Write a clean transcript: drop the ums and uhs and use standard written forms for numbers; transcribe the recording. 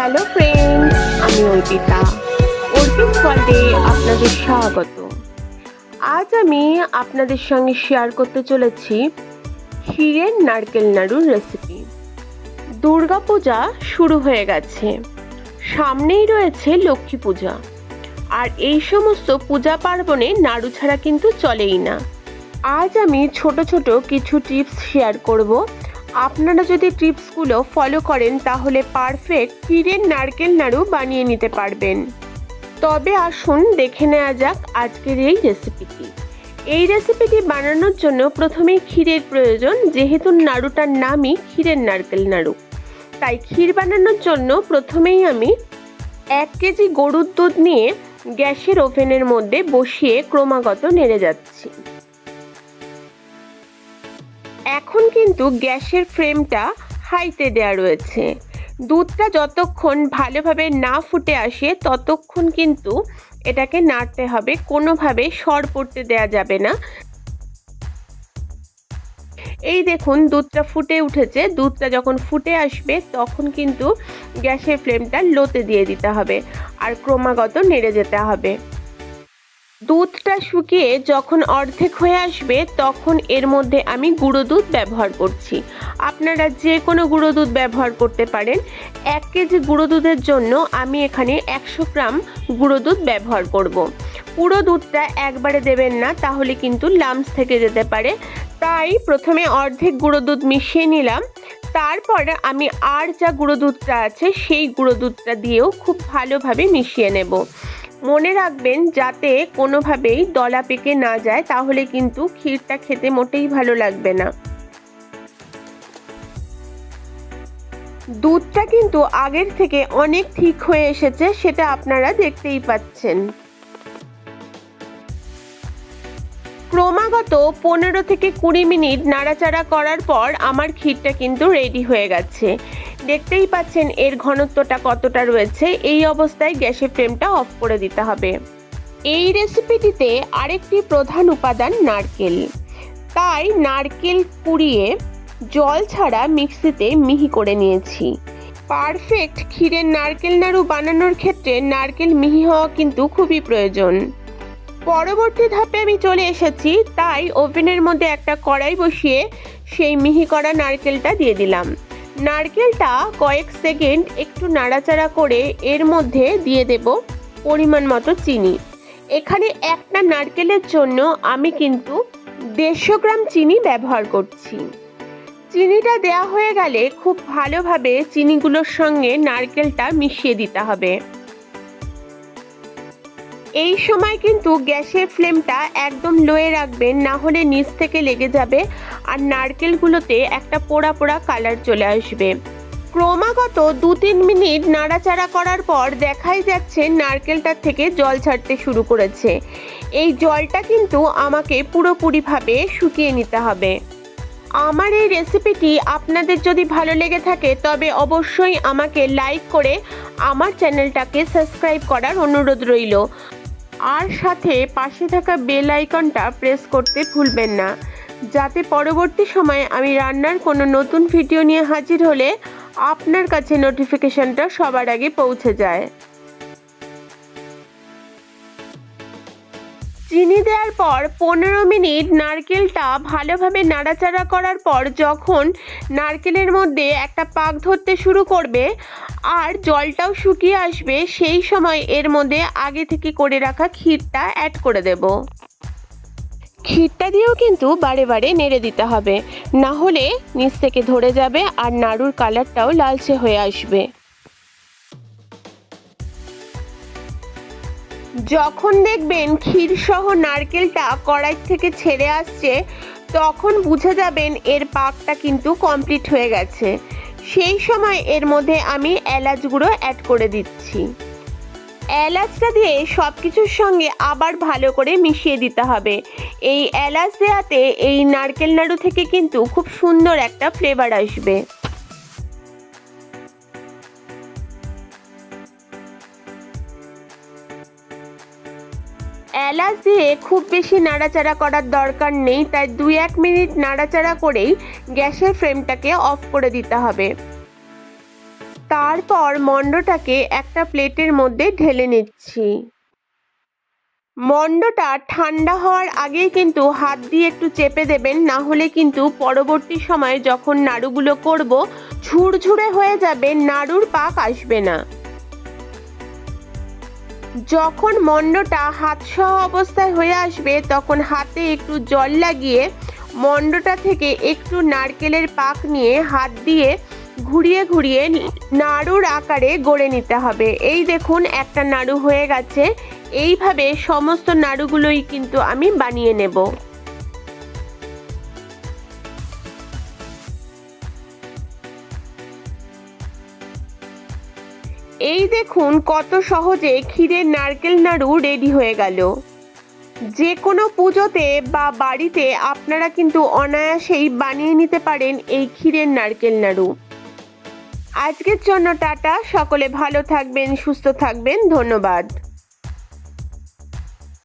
Hello friends, আমি অর্পিতা। অর্পিত ওয়ার্ল্ডে আপনাদের স্বাগত। আজ আমি আপনাদের সঙ্গে শেয়ার করতে চলেছি ক্ষীরের নারকেল নাড়ুর রেসিপি। দুর্গাপূজা শুরু হয়ে গেছে, সামনেই রয়েছে লক্ষ্মী পূজা, আর এই সমস্ত পূজা পার্বণে নাড়ু ছাড়া কিন্তু চলেই না। আজ আমি ছোট ছোট কিছু টিপস শেয়ার করব। আপনারা যদি টিপসগুলো ফলো করেন তাহলে পারফেক্ট ক্ষীরের নারকেল নাড়ু বানিয়ে নিতে পারবেন। তবে আসুন দেখে নেওয়া যাক আজকের এই রেসিপিটি। এই রেসিপিটি বানানোর জন্য প্রথমেই ক্ষীরের প্রয়োজন, যেহেতু নাড়ুটার নামই ক্ষীরের নারকেল নাড়ু। তাই ক্ষীর বানানোর জন্য প্রথমেই আমি 1 কেজি গরুর দুধ নিয়ে গ্যাসের ওভেনের মধ্যে বসিয়ে ক্রমাগত নেড়ে যাচ্ছি। এখন কিন্তু গ্যাসের ফ্লেমটা হাইতে দেওয়া রয়েছে। দুধটা যতক্ষণ ভালোভাবে না ফুটে আসে ততক্ষণ কিন্তু এটাকে নাড়তে হবে, কোনোভাবে সর পড়তে দেওয়া যাবে না। এই দেখুন দুধটা ফুটে উঠেছে। দুধটা যখন ফুটে আসবে তখন কিন্তু গ্যাসের ফ্লেমটা লোতে দিয়ে দিতে হবে আর ক্রমাগত নেড়ে যেতে হবে। দুধটা শুকিয়ে যখন অর্ধেক হয়ে আসবে তখন এর মধ্যে আমি গুঁড়ো দুধ ব্যবহার করছি। আপনারা যে কোনো গুঁড়ো দুধ ব্যবহার করতে পারেন। 1 কেজি গুঁড়ো দুধের জন্য আমি এখানে 100 গ্রাম গুঁড়ো দুধ ব্যবহার করব। পুরো দুধটা একবারে দেবেন না, তাহলে কিন্তু লাম্পস থেকে যেতে পারে। তাই প্রথমে অর্ধেক গুঁড়ো দুধ মিশিয়ে নিলাম। তারপর আমি আর যা গুঁড়ো দুধটা আছে সেই গুঁড়ো দুধটা দিয়েও খুব ভালোভাবে মিশিয়ে নেব। মনে রাখবেন যাতে কোনোভাবেই দলা পেকে না যায়, তাহলে কিন্তু ক্ষীরটা খেতে মোটেই ভালো লাগবে না। দুধটা কিন্তু আগের থেকে অনেক ঠিক হয়ে এসেছে, সেটা আপনারা দেখতেই পাচ্ছেন। ক্রমাগত 15 থেকে 20 মিনিট নাড়াচাড়া করার পর আমার ক্ষীরটা কিন্তু রেডি হয়ে গেছে। দেখতেই পাচ্ছেন এর ঘনত্বটা কতটা রয়েছে। এই অবস্থায় গ্যাসের ফ্লেমটা অফ করে দিতে হবে। এই রেসিপিটিতে আরেকটি প্রধান উপাদান নারকেল। তাই নারকেল কুড়িয়ে জল ছাড়া মিক্সিতে মিহি করে নিয়েছি। পারফেক্ট ক্ষীরের নারকেল নাড়ু বানানোর ক্ষেত্রে নারকেল মিহি হওয়া কিন্তু খুবই প্রয়োজন। পরবর্তী ধাপে আমি চলে এসেছি, তাই ওভেনের মধ্যে একটা কড়াই বসিয়ে সেই মিহি করা নারকেলটা দিয়ে দিলাম। নারকেলটা কয়েক সেকেন্ড একটু নাড়াচাড়া করে এর মধ্যে দিয়ে দেব পরিমাণ মতো চিনি। এখানে একটা নারকেলের জন্য আমি কিন্তু 150 গ্রাম চিনি ব্যবহার করছি। চিনিটা দেওয়া হয়ে গেলে খুব ভালোভাবে চিনিগুলোর সঙ্গে নারকেলটা মিশিয়ে দিতে হবে। এই সময় কিন্তু গ্যাসের ফ্লেমটা একদম লোয়ে রাখবেন, না হলে নিচ থেকে লেগে যাবে আর নারকেলগুলোতে একটা পোড়া পোড়া কালার চলে আসবে। ক্রমাগত 2-3 মিনিট নাড়াচাড়া করার পর দেখাই যাচ্ছে নারকেলটার থেকে জল ছাড়তে শুরু করেছে। এই জলটা কিন্তু আমাকে পুরোপুরিভাবে শুকিয়ে নিতে হবে। আমার এই রেসিপিটি আপনাদের যদি ভালো লেগে থাকে তবে অবশ্যই আমাকে লাইক করে আমার চ্যানেলটাকে সাবস্ক্রাইব করার অনুরোধ রইল। আর সাথে পাশে থাকা বেল আইকনটা প্রেস করতে ভুলবেন না, যাতে পরবর্তী সময়ে আমি রান্নার কোনো নতুন ভিডিও নিয়ে হাজির হলে আপনার কাছে নোটিফিকেশনটা সবার আগে পৌঁছে যায়। চিনি দেওয়ার পর 15 মিনিট নারকেলটা ভালোভাবে নাড়াচাড়া করার পর যখন নারকেলের মধ্যে একটা পাক ধরতে শুরু করবে আর জলটাও শুকিয়ে আসবে, সেই সময় এর মধ্যে আগে থেকে করে রাখা ক্ষীরটা অ্যাড করে দেব। ক্ষীরটা দিয়েও কিন্তু বারে বারে নেড়ে দিতে হবে, না হলে নিচ থেকে ধরে যাবে আর নাড়ুর কালারটাও লালচে হয়ে আসবে। যখন দেখবেন ক্ষীর সহ নারকেলটা কড়াই থেকে ছেড়ে আসছে তখন বুঝে যাবেন এর পাকটা কিন্তু কমপ্লিট হয়ে গেছে। সেই সময় এর মধ্যে আমি এলাচ গুঁড়ো অ্যাড করে দিচ্ছি। এলাচটা দিয়ে সব কিছুর সঙ্গে আবার ভালো করে মিশিয়ে দিতে হবে। এই এলাচ দেওয়াতে এই নারকেল নাড়ু থেকে কিন্তু খুব সুন্দর একটা ফ্লেভার আসবে। এলাচ দিয়ে খুব বেশি নাড়াচাড়া করার দরকার নেই, তাই 2-1 মিনিট নাড়াচাড়া করেই গ্যাসের ফ্লেমটাকে অফ করে দিতে হবে। তারপর মণ্ডটাকে একটা প্লেটের মধ্যে ঢেলে নিচ্ছি। মণ্ডটা ঠান্ডা হওয়ার আগেই কিন্তু হাত দিয়ে একটু চেপে দেবেন, না হলে কিন্তু পরবর্তী সময়ে যখন নাড়ুগুলো করব ঝুরঝুরে হয়ে যাবে, নাড়ুর পাক আসবে না। যখন মণ্ডটা হাতসহ অবস্থায় হয়ে আসবে তখন হাতে একটু জল লাগিয়ে মণ্ডটা থেকে একটু নারকেলের পাক নিয়ে হাত দিয়ে ঘুরিয়ে ঘুরিয়ে নাড়ুর আকারে গড়ে নিতে হবে। এই দেখুন একটা নাড়ু হয়ে গেছে। এইভাবে সমস্ত নাড়ুগুলোই কিন্তু আমি বানিয়ে নেব। এই দেখুন কত সহজে ক্ষীরের নারকেল নাড়ু রেডি হয়ে গেল। যে কোনো পুজোতে বা বাড়িতে আপনারা কিন্তু অনায়াসেই বানিয়ে নিতে পারেন এই ক্ষীরের নারকেল নাড়ু। আজকের জন্য টাটা, সকলে ভালো থাকবেন, সুস্থ থাকবেন, ধন্যবাদ।